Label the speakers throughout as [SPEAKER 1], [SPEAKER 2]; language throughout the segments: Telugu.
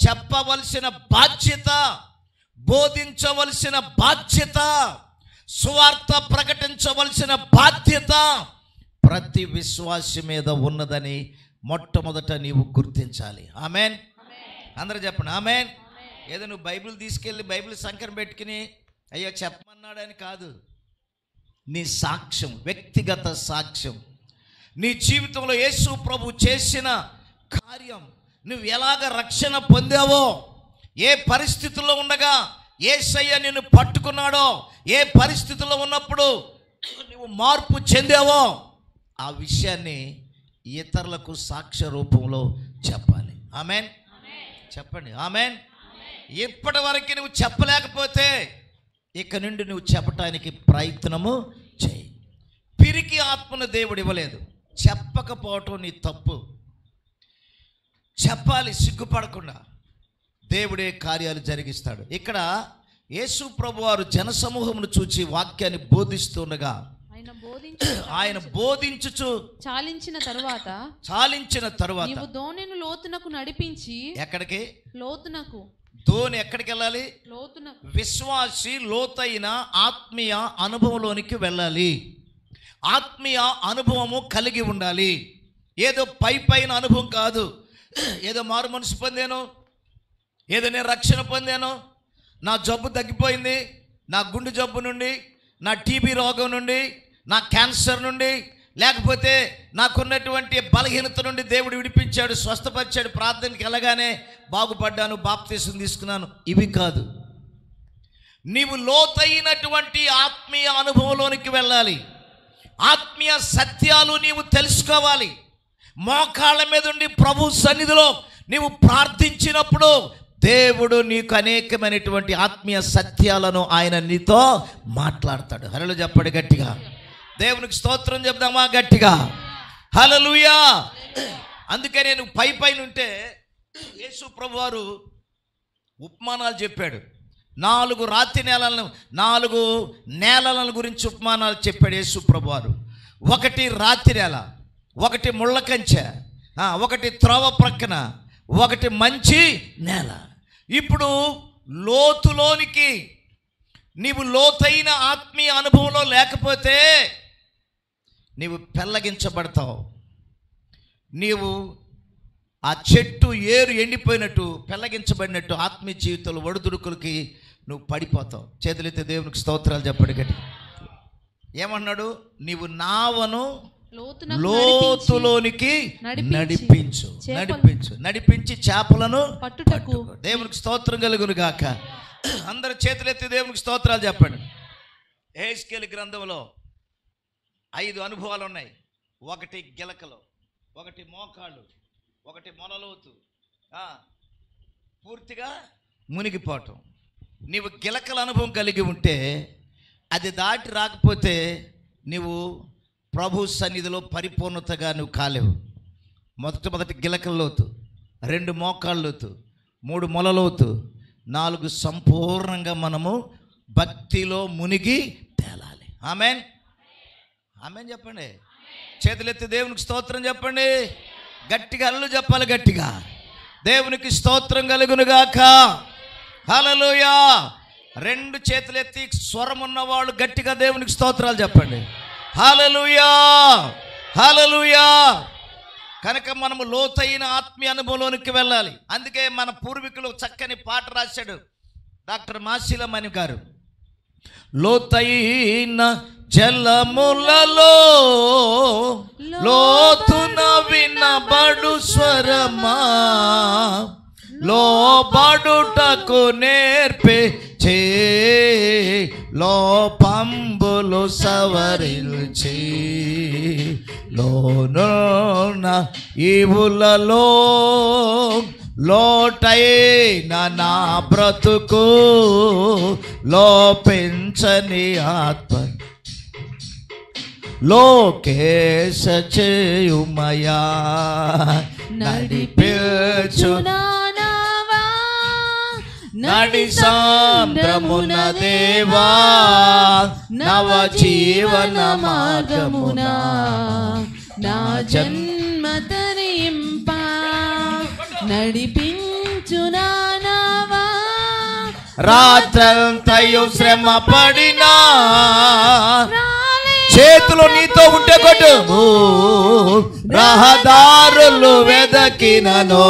[SPEAKER 1] చెప్పవలసిన బాధ్యత, బోధించవలసిన బాధ్యత, సువార్త ప్రకటించవలసిన బాధ్యత ప్రతి విశ్వాసి మీద ఉన్నదని మొట్టమొదట నీవు గుర్తించాలి. ఆమెన్. అందరూ చెప్పండి ఆమెన్. ఏదో నువ్వు బైబిల్ తీసుకెళ్ళి బైబిల్ సంకరం పెట్టుకుని అయ్యో చెప్పమన్నాడని కాదు. నీ సాక్ష్యం, వ్యక్తిగత సాక్ష్యం, నీ జీవితంలో యేసు ప్రభు చేసిన కార్యం, నువ్వు ఎలాగ రక్షణ పొందావో, ఏ పరిస్థితుల్లో ఉండగా యేసయ్య నిన్ను పట్టుకున్నాడో, ఏ పరిస్థితుల్లో ఉన్నప్పుడు నువ్వు మార్పు చెందావో ఆ విషయాన్ని ఇతరులకు సాక్ష్య రూపంలో చెప్పాలి. ఆమెన్. చెప్పండి ఆమెన్. ఇప్పటి వరకు నువ్వు చెప్పలేకపోతే ఇక నుండి నువ్వు చెప్పటానికి ప్రయత్నము చేయి. పిరికి ఆత్మను దేవుడు ఇవ్వలేదు. చెప్పకపోవటం నీ తప్పు. చెప్పాలి సిగ్గుపడకుండా. దేవుడే కార్యాలు జరిగిస్తాడు. ఇక్కడ యేసు ప్రభు వారు జనసమూహమును చూచి వాక్యాన్ని బోధిస్తుండగా ఆయన బోధించుచు చాలించిన తరువాత నీవు దోణిని లోతునకు నడిపించి, ఎక్కడికి? లోతునకు. దోణి ఎక్కడికి వెళ్ళాలి? లోతునకు. విశ్వాసి లోతైన ఆత్మీయ అనుభవంలోనికి వెళ్ళాలి. ఆత్మీయ అనుభవము కలిగి ఉండాలి. ఏదో పైన అనుభవం కాదు. ఏదో మారు మనసు పొందాను, ఏదో నేను రక్షణ పొందాను, నా జబ్బు తగ్గిపోయింది, నా గుండె జబ్బు నుండి, నా టీబీ రోగం నుండి, నా క్యాన్సర్ నుండి, లేకపోతే నాకున్నటువంటి బలహీనత నుండి దేవుడు విడిపించాడు, స్వస్థపరిచాడు, ప్రార్థనకి వెళ్ళగానే బాగుపడ్డాను, బాప్తీసం తీసుకున్నాను. ఇవి కాదు. నీవు లోతైనటువంటి ఆత్మీయ అనుభవంలోనికి వెళ్ళాలి. ఆత్మీయ సత్యాలు నీవు తెలుసుకోవాలి. మోకాళ్ళ మీద ఉండి ప్రభు సన్నిధిలో నీవు ప్రార్థించినప్పుడు దేవుడు నీకు అనేకమైనటువంటి ఆత్మీయ సత్యాలను ఆయన నీతో మాట్లాడతాడు. హల్లెలూయా చెప్పండి గట్టిగా. దేవునికి స్తోత్రం చెప్దామా గట్టిగా? హల్లెలూయా. అందుకే నేను పైన ఉంటే యేసు ప్రభు వారు ఉపమానాలు చెప్పాడు. 4 నేలలను గురించి ఉపమానాలు చెప్పాడు యేసు ప్రభు వారు. ఒకటి రాతి నేల, ఒకటి ముళ్ళ కంచె, ఒకటి త్రోవ ప్రక్కన, ఒకటి మంచి నేల. ఇప్పుడు లోతులోనికి నీవు లోతైన ఆత్మీయ అనుభవంలో లేకపోతే నీవు పెళ్ళగించబడతావు. నీవు ఆ చెట్టు ఏరు ఎండిపోయినట్టు, పెళ్ళగించబడినట్టు ఆత్మీయ జీవితంలో ఒడిదుడుకులకి నువ్వు పడిపోతావు. చేతులైతే దేవునికి స్తోత్రాలు చెప్పండి గట్టి. ఏమన్నాడు? నీవు నావను లోతులోనికి నడిపించి చేపలను పట్టుటకు. దేవునికి స్తోత్రం కలుగును గాక. అందరు చేతులెత్తి దేవునికి స్తోత్రాలు చెప్పండి. యెహెజ్కేలు గ్రంథంలో 5 అనుభవాలు ఉన్నాయి. ఒకటి గిలకలు, ఒకటి మోకాళ్ళు, ఒకటి మొనలోతు, పూర్తిగా మునిగిపోవటం. నీవు గిలకల అనుభవం కలిగి ఉంటే, అది దాటి రాకపోతే నీవు ప్రభు సన్నిధిలో పరిపూర్ణతగా నువ్వు కాలేవు. మొదటి గిలకల లోతు, 2 మోకాళ్ళ లోతు, 3 మొలలోతు, 4 సంపూర్ణంగా మనము భక్తిలో మునిగి తేలాలి. ఆమెన్. ఆమెన్ చెప్పండి. చేతులెత్తి దేవునికి స్తోత్రం చెప్పండి గట్టిగా. అల్లు చెప్పాలి గట్టిగా. దేవునికి స్తోత్రం కలుగునుగాక. హల్లెలూయా. 2 చేతులెత్తి స్వరం ఉన్నవాళ్ళు గట్టిగా దేవునికి స్తోత్రాలు చెప్పండి. హల్లెలూయా, హల్లెలూయా. కనుక మనము లోతైన ఆత్మీయ అనుభవంలోనికి వెళ్ళాలి. అందుకే మన పూర్వీకులు చక్కని పాట రాశాడు డాక్టర్ మాసిలమణి గారు. లోతైన జలములలో లోతున వినబడు స్వరమా, లోబడుటకు నేర్పే చే లోపంబులు సవరిల్చి, లోన ఈవులలో లోటైన నా బ్రతుకు లోపించని ఆత్మ లోకేశ చేయుమయా నడిపించు నడి సాంద్రమున దేవా నవ జీవన మార్గమున నా జన్మ తరింప నడిపించునా రాత్రంతయు శ్రమ పడినా చేతులు నీతో ఉంటే కొట్టు. రహదారులు వెదకినను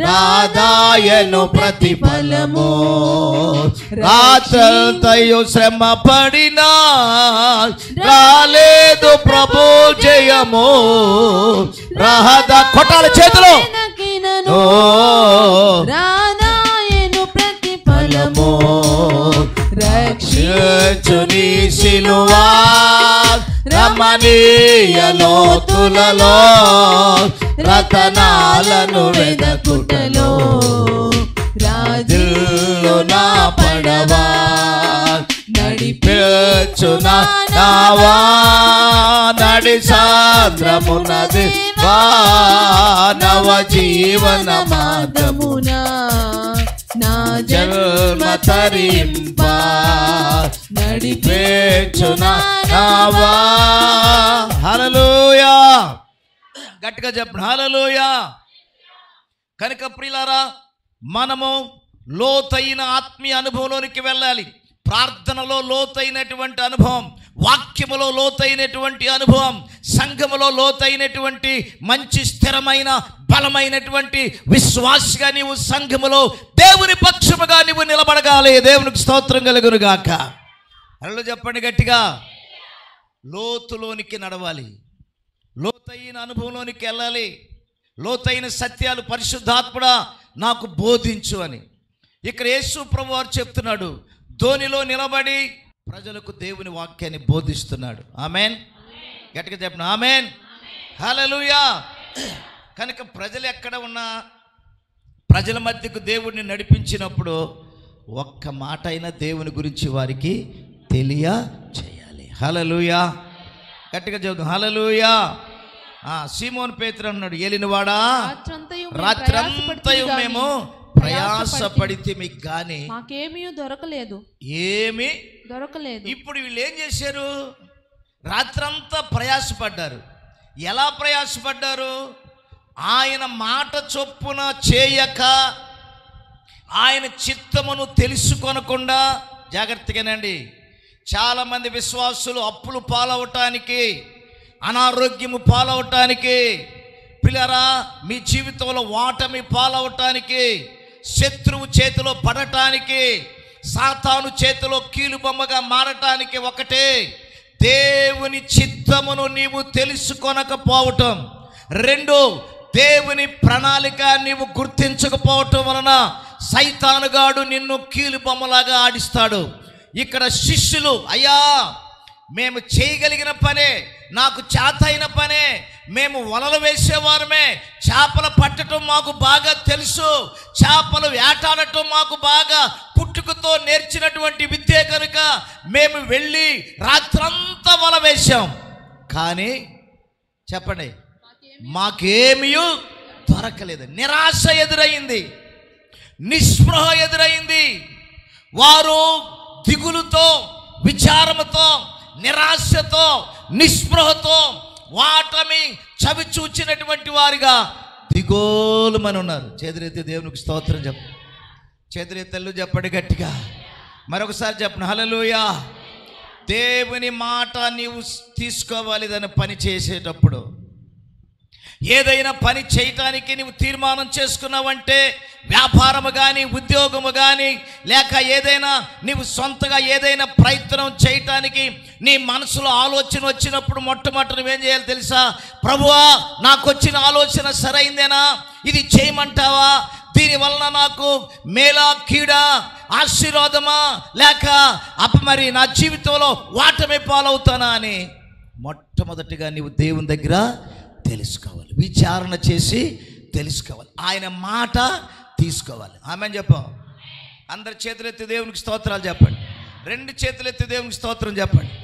[SPEAKER 1] రాదాయను ప్రతిఫలము. రాత్రంతయు శ్రమ పడినా రాలేదు ప్రభు జయము. కొట్టాలి చేతులు.
[SPEAKER 2] రాదాయను ప్రతిఫలము.
[SPEAKER 1] రక్షించుని సిలువా రమణీయ లోతులలో రతనాలను వెదకుటలో రాజులు నా పడవా నడిపించున నావా నడి సాంద్రమునది నవ జీవన మార్గమున నా జన్మ తరింప నడిపించున నావా. హల్లెలూయా. గట్టిగా చెప్పండి హల్లెలూయా. కనుక ప్రియులారా, మనము లోతైన ఆత్మీయ అనుభవంలోనికి వెళ్ళాలి. ప్రార్థనలో లోతైనటువంటి అనుభవం, వాక్యములో లోతైనటువంటి అనుభవం, సంఘములో లోతైనటువంటి మంచి స్థిరమైన బలమైనటువంటి విశ్వాసిగా నీవు సంఘములో దేవుని పక్షముగా నీవు నిలబడగాలి. దేవునికి స్తోత్రం కలుగును గాక. అలా చెప్పండి గట్టిగా. లోతులోనికి నడవాలి, లోతైన అనుభవంలోనికి వెళ్ళాలి. లోతైన సత్యాలు పరిశుద్ధాత్ముడా నాకు బోధించు అని ఇక్కడ యేసు ప్రభు వారు చెప్తున్నాడు. ధోనిలో నిలబడి ప్రజలకు దేవుని వాక్యాన్ని బోధిస్తున్నాడు. ఆమెన్. గట్టిగా చెప్పండి ఆమెన్. హల్లెలూయా. కనుక ప్రజలు ఎక్కడ ఉన్నా ప్రజల మధ్యకు దేవుడిని నడిపించినప్పుడు ఒక్క మాట అయినా దేవుని గురించి వారికి తెలియచేయాలి. హల్లెలూయా. గట్టిగా చెబుతాం హల్లెలూయా. సీమోను పేతురు అన్నాడు, ఏలినవాడా రాత్రంతయు మేము ప్రయాసపడితే మీకు కానీ
[SPEAKER 2] మాకేమీ దొరకలేదు,
[SPEAKER 1] ఏమీ
[SPEAKER 2] దొరకలేదు.
[SPEAKER 1] ఇప్పుడు వీళ్ళు ఏం చేశారు? రాత్రంతా ప్రయాసపడ్డారు. ఎలా ప్రయాసపడ్డారు? ఆయన మాట చొప్పున చేయక, ఆయన చిత్తమును తెలుసుకొనకుండా. జాగ్రత్తగానండి, చాలామంది విశ్వాసులు అప్పులు పాలవటానికి, అనారోగ్యము పాలవటానికి, పిల్లరా మీ జీవితంలో ఓటమి పాలవటానికి, శత్రువు చేతిలో పడటానికి, సాతాను చేతిలో కీలుబొమ్మగా మారటానికి ఒకటే, దేవుని చిత్తమును నీవు తెలుసుకొనకపోవటం. రెండు, దేవుని ప్రణాళిక నీవు గుర్తించకపోవటం వలన సైతానుగాడు నిన్ను కీలుబొమ్మలాగా ఆడిస్తాడు. ఇక్కడ శిష్యులు, అయ్యా మేము చేయగలిగిన పనే, నాకు చేతైన పనే, మేము వలలు వేసేవారమే, చేపలు పట్టడం మాకు బాగా తెలుసు, చేపలు వేటాడటం మాకు బాగా పుట్టుకతో నేర్చినటువంటి విద్య కనుక మేము వెళ్ళి రాత్రంతా వల వేశాం. కానీ చెప్పండి, మాకేమీ దొరకలేదు. నిరాశ ఎదురైంది, నిస్పృహ ఎదురైంది. వారు దిగులుతో, విచారముతో, నిరాశతో, నిస్పృహతో, వాటమి చవి చూచినటువంటి వారిగా దిగోలుమని ఉన్నారు. చేతులెత్తి దేవునికి స్తోత్రం చెప్పు. చేతులెత్తలు చెప్పండి గట్టిగా. మరొకసారి చెప్పండి హల్లెలూయా. దేవుని మాట నీవు తీసుకోవాలి. దాన్ని పని చేసేటప్పుడు, ఏదైనా పని చేయటానికి నీవు తీర్మానం చేసుకున్నావంటే, వ్యాపారము కానీ, ఉద్యోగము కానీ, లేక ఏదైనా నీవు సొంతగా ఏదైనా ప్రయత్నం చేయటానికి నీ మనసులో ఆలోచన వచ్చినప్పుడు మొట్టమొదటి నువ్వేం చేయాలి తెలుసా? ప్రభువా, నాకు వచ్చిన ఆలోచన సరైందేనా? ఇది చేయమంటావా? దీనివలన నాకు మేలా, కీడా, ఆశీర్వాదమా, లేక మరి నా జీవితంలో వాటమే పాలవుతానా అని మొట్టమొదటిగా నీవు దేవుని దగ్గర తెలుసుకోవాలి, విచారణ చేసి తెలుసుకోవాలి, ఆయన మాట తీసుకోవాలి. ఆమె చెప్పాం. అందరి చేతులెత్తి దేవునికి స్తోత్రాలు చెప్పండి. రెండు చేతులెత్తి దేవునికి స్తోత్రం చెప్పండి.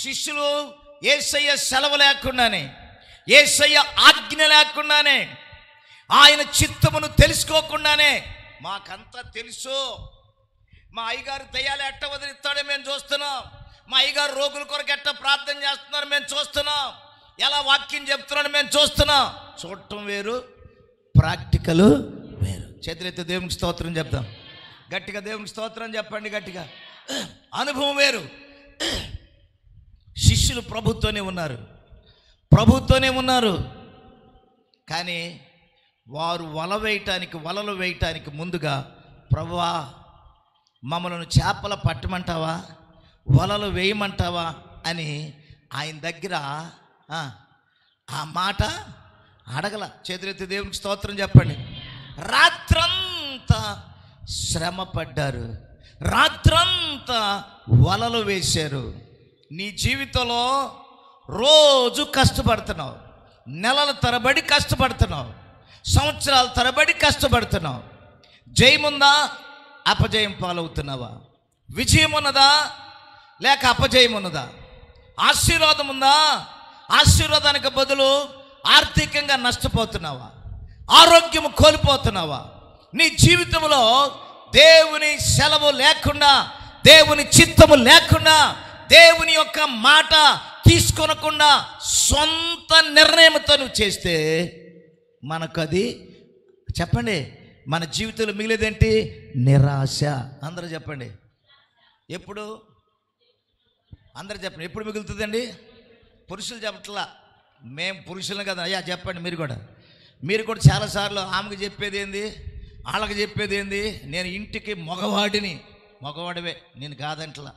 [SPEAKER 1] శిష్యులు యేసయ్య సెలవు లేకుండానే, యేసయ్య ఆజ్ఞ లేకుండానే, ఆయన చిత్తమును తెలుసుకోకుండానే, మాకంతా తెలుసు, మా అయ్యగారు దయ్యాలు ఎట్ట వదిలిస్తాడో మేము చూస్తున్నాం, మా అయ్యగారు రోగుల కొరకు ఎట్ట ప్రార్థన చేస్తున్నారు మేము చూస్తున్నాం, ఎలా వాక్యం చెప్తున్నాడు మేము చూస్తున్నాం. చూడటం వేరు, ప్రాక్టికల్ వేరు. చేతులెత్తి దేవునికి స్తోత్రం చెప్తాం. గట్టిగా దేవునికి స్తోత్రం చెప్పండి గట్టిగా. అనుభవం వేరు. శిష్యులు ప్రభుత్వనే ఉన్నారు. కానీ వారు వలలు వేయటానికి ముందుగా, ప్రభువా మమ్మల్ని చేపల పట్టమంటావా, వలలు వేయమంటావా అని ఆయన దగ్గర ఆ మాట అడగల. చేతులెత్తి దేవునికి స్తోత్రం చెప్పండి. రాత్రంతా శ్రమ పడ్డారు, రాత్రంతా వలలు వేశారు. నీ జీవితంలో రోజు కష్టపడుతున్నావు, నెలల తరబడి కష్టపడుతున్నావు, సంవత్సరాల తరబడి కష్టపడుతున్నావు. జయముందా, అపజయం పాలవుతున్నావా? విజయం ఉన్నదా లేక అపజయం ఉన్నదా? ఆశీర్వాదం ఉందా, ఆశీర్వాదానికి బదులు ఆర్థికంగా నష్టపోతున్నావా? ఆరోగ్యము కోల్పోతున్నావా? నీ జీవితంలో దేవుని సెలవు లేకుండా, దేవుని చిత్తము లేకుండా, దేవుని యొక్క మాట తీసుకొనకుండా సొంత నిర్ణయంతో నువ్వు చేస్తే మనకు అది చెప్పండి, మన జీవితంలో మిగిలేదేంటి? నిరాశ. అందరూ చెప్పండి. ఎప్పుడు అందరూ చెప్పండి, ఎప్పుడు మిగులుతుందండి? పురుషులు చెప్పట్లా, మేము పురుషులను కదా అయ్యా చెప్పండి. మీరు కూడా చాలాసార్లు ఆమెకు చెప్పేది ఏంది, వాళ్ళకి చెప్పేది ఏంది, నేను ఇంటికి మగవాడివే, నేను కాదంటలా,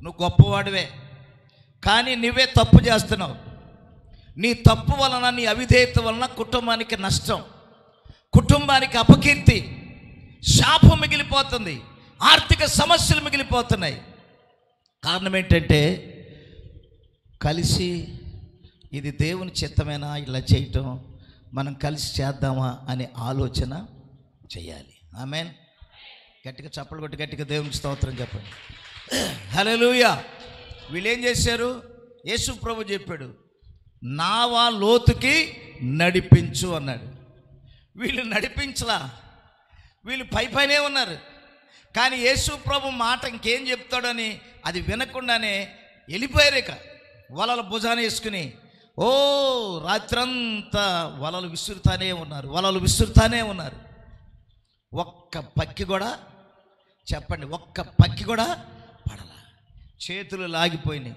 [SPEAKER 1] నువ్వు గొప్పవాడివే, కానీ నువ్వే తప్పు చేస్తున్నావు. నీ తప్పు వలన, నీ అవిధేయత వలన కుటుంబానికి నష్టం, కుటుంబానికి అపకీర్తి, శాపం మిగిలిపోతుంది, ఆర్థిక సమస్యలు మిగిలిపోతున్నాయి. కారణం ఏంటంటే కలిసి ఇది దేవుని చిత్తమేనా ఇలా చేయటం, మనం కలిసి చేద్దామా అనే ఆలోచన చేయాలి. ఆమేన్. గట్టిగా చప్పలు కొట్టి గట్టిగా దేవునికి స్తోత్రం చెప్పండి. హల్లెలూయా. వీళ్ళు ఏం చేశారు? యేసు ప్రభు చెప్పాడు, నావా లోతుకి నడిపించు అన్నాడు. వీళ్ళు నడిపించలా, వీళ్ళు పైనే ఉన్నారు. కానీ యేసు ప్రభు మాట ఇంకేం చెప్తాడని అది వినకుండానే వెళ్ళిపోయారు. ఇక వలలు భుజాన వేసుకుని రాత్రంతా వలలు విసురుతానే ఉన్నారు. ఒక్క పక్కి కూడా చెప్పండి, ఒక్క పక్కి కూడా పడల. చేతులు లాగిపోయినాయి,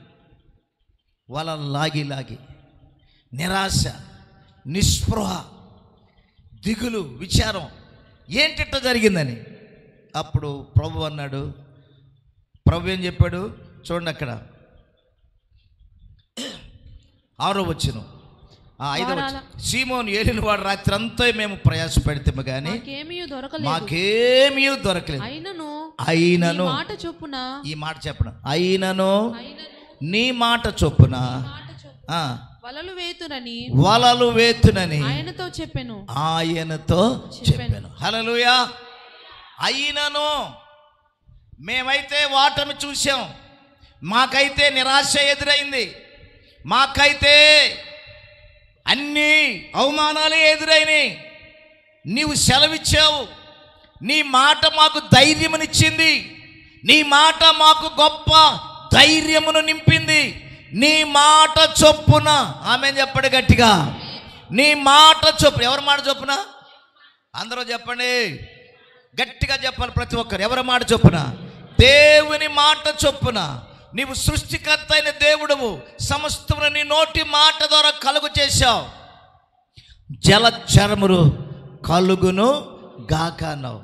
[SPEAKER 1] వలలు లాగి నిరాశ, నిస్పృహ, దిగులు, విచారం, ఏంటిట్ట జరిగిందని. అప్పుడు ప్రభు అన్నాడు, ప్రభు ఏం చెప్పాడు చూడండి, అక్కడ 6వ వచనం, 5వ వచనం. సీమోను ఏలిన వాడు రాత్రి అంతా మేము ప్రయాసపడితేము కానీ మాకేమీ దొరకలేదు. అయినను
[SPEAKER 2] మాట చొప్పున,
[SPEAKER 1] ఈ మాట చెప్పను, అయినను నీ మాట చొప్పున వలలు వేతునని ఆయనతో చెప్పాను. హల్లెలూయా. అయినను మేమైతే వాటమి చూసాం, మాకైతే నిరాశ ఎదురైంది, మాకైతే అన్ని అవమానాలు ఎదురైనాయి. నీవు సెలవిచ్చావు, నీ మాట మాకు ధైర్యమునిచ్చింది, నీ మాట మాకు గొప్ప ధైర్యమును నింపింది. నీ మాట చొప్పున, ఆమె చెప్పండి గట్టిగా, నీ మాట చొప్పున. ఎవరి మాట చొప్పున? అందరూ చెప్పండి, గట్టిగా చెప్పాలి ప్రతి ఒక్కరు. ఎవరి మాట చొప్పున? దేవుని మాట చొప్పున. నీవు సృష్టికర్త అయిన దేవుడవు, సమస్తమును నీ నోటి మాట ద్వారా కలుగు చేశావు. జలచరములు కలుగును గాక అన్నావు.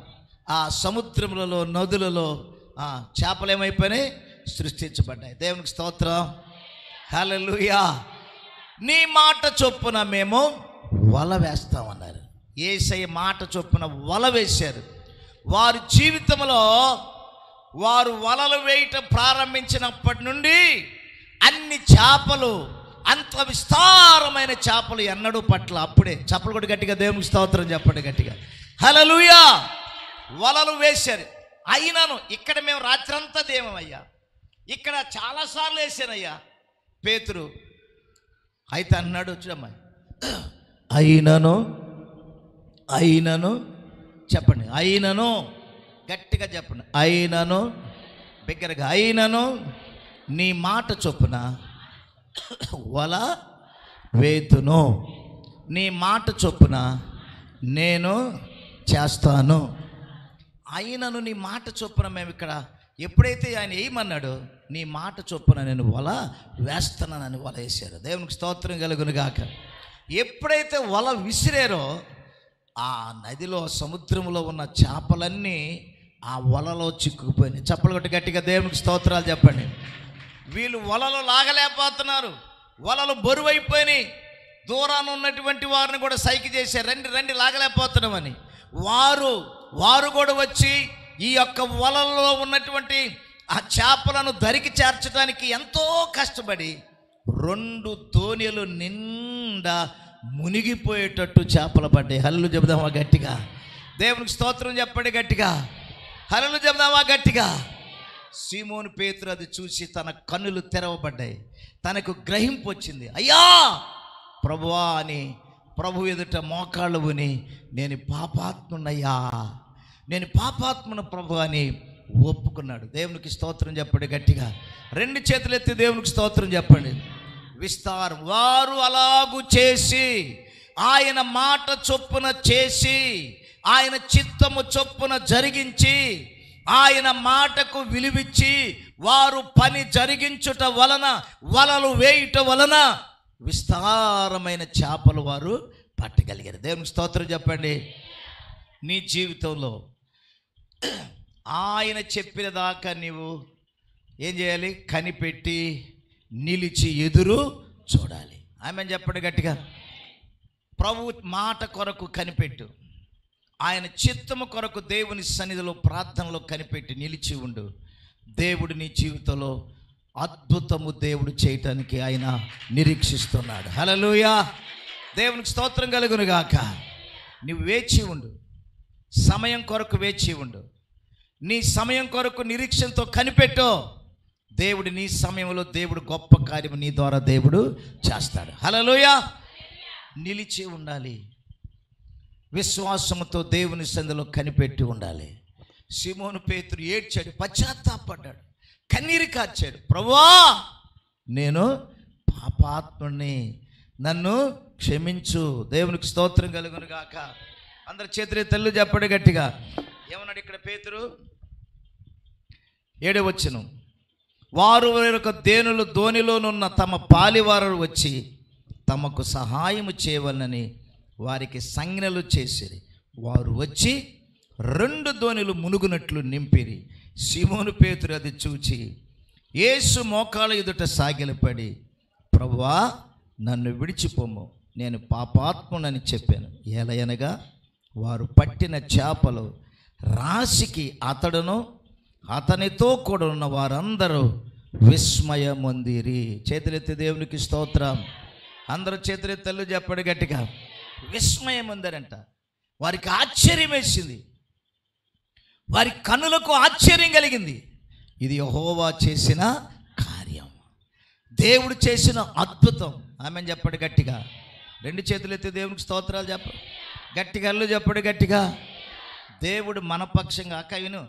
[SPEAKER 1] ఆ సముద్రములలో, నదులలో చేపలు ఏమైపోయినాయి? సృష్టించబడ్డాయి. దేవునికి స్తోత్రం. హల్లెలూయా. నీ మాట చొప్పున మేము వల వేస్తామన్నారు. యేసయ్య మాట చొప్పున వల వేశారు. వారి జీవితంలో వారు వలలు వేయటం ప్రారంభించినప్పటి నుండి అన్ని చేపలు, అంత విస్తారమైన చేపలు ఎన్నడూ పట్ల. అప్పుడే చప్పలు కూడా గట్టిగా దేవునికి స్తోత్రం చెప్పండి గట్టిగా. హల్లెలూయా. వలలు వేశారు. అయినను ఇక్కడ మేము రాత్రంతా దేమయ్యా, ఇక్కడ చాలాసార్లు వేసానయ్యా పేతురు. అయితే అన్నాడు, చూడమ్మా, అయినను చెప్పండి, అయినను గట్టిగా చెప్పండి, అయినను బిగ్గరగా, అయినను నీ మాట చొప్పున వల వేతును, నీ మాట చొప్పున నేను చేస్తాను. అయినను నీ మాట చొప్పున మేము ఇక్కడ ఎప్పుడైతే ఆయన వేయమన్నాడో నీ మాట చొప్పున నేను వల వేస్తున్నానని వల వేశారు. దేవునికి స్తోత్రం కలుగును గాక. ఎప్పుడైతే వల విసిరారో ఆ నదిలో సముద్రంలో ఉన్న చేపలన్నీ ఆ వలలో చిక్కుకుపోయినాయి. చప్పలు కొట్టి గట్టిగా దేవునికి స్తోత్రాలు చెప్పండి. వీళ్ళు వలలు లాగలేకపోతున్నారు, వలలు బరువైపోయినాయి. దూరాన ఉన్నటువంటి వారిని కూడా సైకి చేశారు, రండి రండి లాగలేకపోతున్నామని. వారు కూడా వచ్చి ఈ యొక్క వలలో ఉన్నటువంటి ఆ చేపలను దరికి చేర్చడానికి ఎంతో కష్టపడి 2 దోణిలు నిండా మునిగిపోయేటట్టు చేపలు పడ్డాయి. హల్లు చెబుదామా గట్టిగా? దేవునికి స్తోత్రం చెప్పండి గట్టిగా. హల్లు చెబుదామా గట్టిగా? సీమోను పేతురు అది చూసి తన కన్నులు తెరవబడ్డాయి, తనకు గ్రహింపు వచ్చింది. అయ్యా ప్రభువా అని ప్రభు ఎదుట మోకాళ్ళు ఉని, నేను పాపాత్మునయ్యా, నేను పాపాత్మున ప్రభు అని ఒప్పుకున్నాడు. దేవునికి స్తోత్రం చెప్పండి గట్టిగా. 2 చేతులు ఎత్తి దేవునికి స్తోత్రం చెప్పండి. విస్తారం వారు అలాగూ చేసి, ఆయన మాట చొప్పున చేసి, ఆయన చిత్తము చొప్పున జరిగించి, ఆయన మాటకు విలువిచ్చి వారు పని జరిగించుట వలన, వలలు వేయుట వలన విస్తారమైన చేపలు వారు పట్టగలిగారు. దేవునికి స్తోత్రం చెప్పండి. నీ జీవితంలో ఆయన చెప్పిన దాకా నీవు ఏం చేయాలి? కనిపెట్టి నిలిచి ఎదురు చూడాలి. ఆమెన్ చెప్పండి గట్టిగా. ప్రభు మాట కొరకు కనిపెట్టు, ఆయన చిత్తము కొరకు దేవుని సన్నిధిలో ప్రార్థనలో కనిపెట్టి నిలిచి ఉండు. దేవుడు నీ జీవితంలో అద్భుతము దేవుడు చేయటానికి ఆయన నిరీక్షిస్తున్నాడు. హల్లెలూయా. దేవునికి స్తోత్రం కలుగును గాక. నువ్వు వేచి ఉండు, సమయం కొరకు వేచి ఉండు. నీ సమయం కొరకు నిరీక్షణతో కనిపెట్టు. దేవుడు నీ సమయంలో దేవుడు గొప్ప కార్యము నీ ద్వారా దేవుడు చేస్తాడు. హల్లెలూయా. నిలిచి ఉండాలి, విశ్వాసముతో దేవుని సన్నిధిలో కనిపెట్టి ఉండాలి. సీమోను పేతురు ఏడ్చాడు, పశ్చాత్తాపడ్డాడు, కన్నీరు కార్చాడు. ప్రభువా నేను పాపాత్ముడిని, నన్ను క్షమించు. దేవునికి స్తోత్రం కలుగును గాక. అందరి చేతులు తెల్లు చెప్పండి గట్టిగా. ఏమన్నాడు ఇక్కడ పేతురు? 7వ వచనం. వారు వేరొక దేనులు దోణిలోనున్న తమ పాలివారు వచ్చి తమకు సహాయము చేయవలనని వారికి సంజ్ఞలు చేసిరి. వారు వచ్చి 2 దోణిలు మునుగునట్లు నింపిరి. సీమోను పేతురు అది చూచి యేసు మోకాళ్ళ ఎదుట సాగిలపడి, ప్రభువా నన్ను విడిచిపోము, నేను పాపాత్మునని చెప్పాను. ఎలయనగా వారు పట్టిన చేపలు రాశికి అతడును అతనితో కూడా ఉన్న వారందరూ విస్మయమొందిరి. చేతులెత్తి దేవునికి స్తోత్రం. అందరూ చేతులెత్తలు చెప్పండి గట్టిగా. విస్మయం ఉందరంట. వారికి ఆశ్చర్యం వేసింది, వారి కన్నులకు ఆశ్చర్యం కలిగింది. ఇది యెహోవా చేసిన కార్యం, దేవుడు చేసిన అద్భుతం. ఆమెను చెప్పండి గట్టిగా. 2 చేతులు ఎత్తి దేవునికి స్తోత్రాలు చెప్ప గట్టిగా. అల్లు చెప్పండి గట్టిగా. దేవుడు మనపక్షంగా, అక్క విను,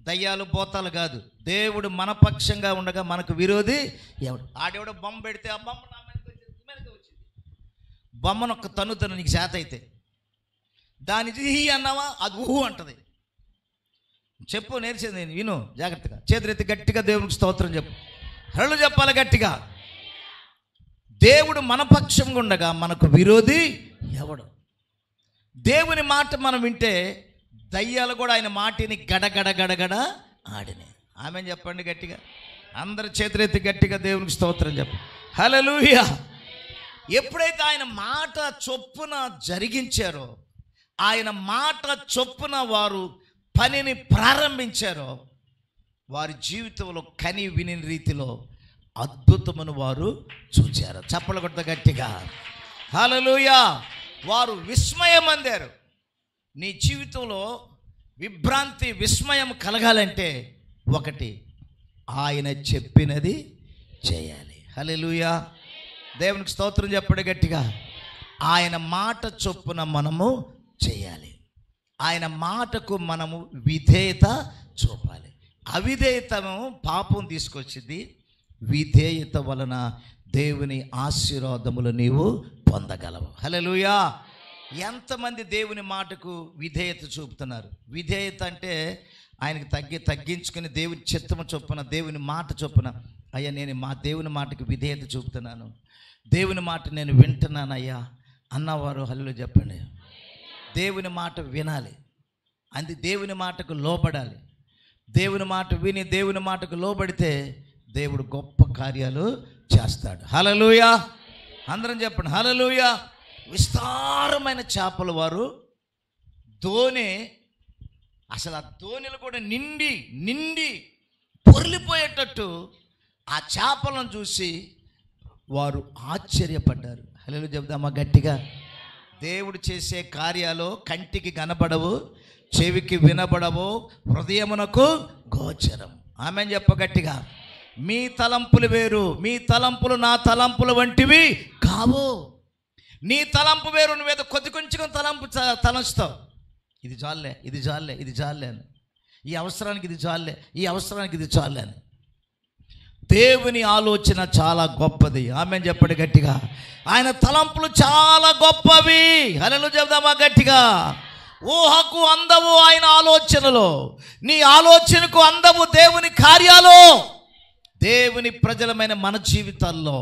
[SPEAKER 1] దయ్యాలు పోతాలు కాదు, దేవుడు మనపక్షంగా ఉండగా మనకు విరోధి ఎవడు? ఆడెవడో బొమ్మ పెడితే ఆ బొమ్మ నా మీదకి వచ్చింది. బొమ్మను ఒక్క తన్నుతను నీకు చేత అయితే దాని హీ అన్నావా, అది ఊహు అంటది. చెప్పు, నేర్చేది నేను విను జాగ్రత్తగా. చేతులెత్తి గట్టిగా దేవునికి స్తోత్రం చెప్పు. హల్లు చెప్పాలి గట్టిగా. దేవుడు మన పక్షంగా ఉండగా మనకు విరోధి ఎవడు? దేవుని మాట మనం వింటే దయ్యాలు కూడా ఆయన మాటిని గడగడ గడగడ ఆడినాయి. ఆమెను చెప్పండి గట్టిగా. అందరి చేతులెత్తి గట్టిగా దేవునికి స్తోత్రం చెప్పు. హల్లెలూయా. ఎప్పుడైతే ఆయన మాట చొప్పున జరిగించారో, ఆయన మాట చొప్పున వారు పనిని ప్రారంభించారో, వారి జీవితంలో కని విని రీతిలో అద్భుతమును వారు చూచారు. చప్పలు కొట్ట గట్టిగా. హల్లెలూయా. వారు విస్మయం అందారు. నీ జీవితంలో విభ్రాంతి, విస్మయం కలగాలంటే ఒకటి, ఆయన చెప్పినది చేయాలి. హల్లెలూయా. దేవునికి స్తోత్రం చెప్పండి గట్టిగా. ఆయన మాట చొప్పున మనము చేయాలి. ఆయన మాటకు మనము విధేయత చూపాలి. అవిధేయతను పాపం తీసుకొచ్చింది. విధేయత వలన దేవుని ఆశీర్వాదములు నీవు పొందగలవు. హల్లెలూయా. ఎంతమంది దేవుని మాటకు విధేయత చూపుతున్నారు? విధేయత అంటే ఆయనకి తగ్గించుకుని దేవుని చిత్తము చొప్పున, దేవుని మాట చొప్పున, అయ్యా నేను మా దేవుని మాటకు విధేయత చూపుతున్నాను, దేవుని మాట నేను వింటున్నానయ్యా అన్నవారు హల్లెలూయా చెప్పండి. దేవుని మాట వినాలి, అది దేవుని మాటకు లోబడాలి. దేవుని మాట విని దేవుని మాటకు లోబడితే దేవుడు గొప్ప కార్యాలు చేస్తాడు. హల్లెలూయా, అందరం చెప్పండి హల్లెలూయా. విస్తారమైన చేపలు వారు దోణి, అసలు ఆ దోణిలు కూడా నిండి పొర్లిపోయేటట్టు ఆ చేపలను చూసి వారు ఆశ్చర్యపడ్డారు. హల్లెలూయా చెప్దామా గట్టిగా? దేవుడు చేసే కార్యాలు కంటికి కనబడవు, చెవికి వినబడవు, హృదయమునకు గోచరం. ఆమేన్ చెప్ప గట్టిగా. మీ తలంపులు వేరు, మీ తలంపులు నా తలంపులు వంటివి కావు. నీ తలంపు వేరు, నువ్వేదో కొద్ది కొంచెం తలంచుతావు. ఇది చాలే, ఇది చాలే, ఇది చాలే అని, ఈ అవసరానికి ఇది చాలే, ఈ అవసరానికి ఇది చాలే అని. దేవుని ఆలోచన చాలా గొప్పది. ఆమేన్ చెప్పండి గట్టిగా. ఆయన తలంపులు చాలా గొప్పవి. హల్లెలూయా చెప్దామా గట్టిగా? ఊహకు అందవు ఆయన ఆలోచనలో, నీ ఆలోచనకు అందవు దేవుని కార్యాలు. దేవుని ప్రజలమైన మన జీవితాల్లో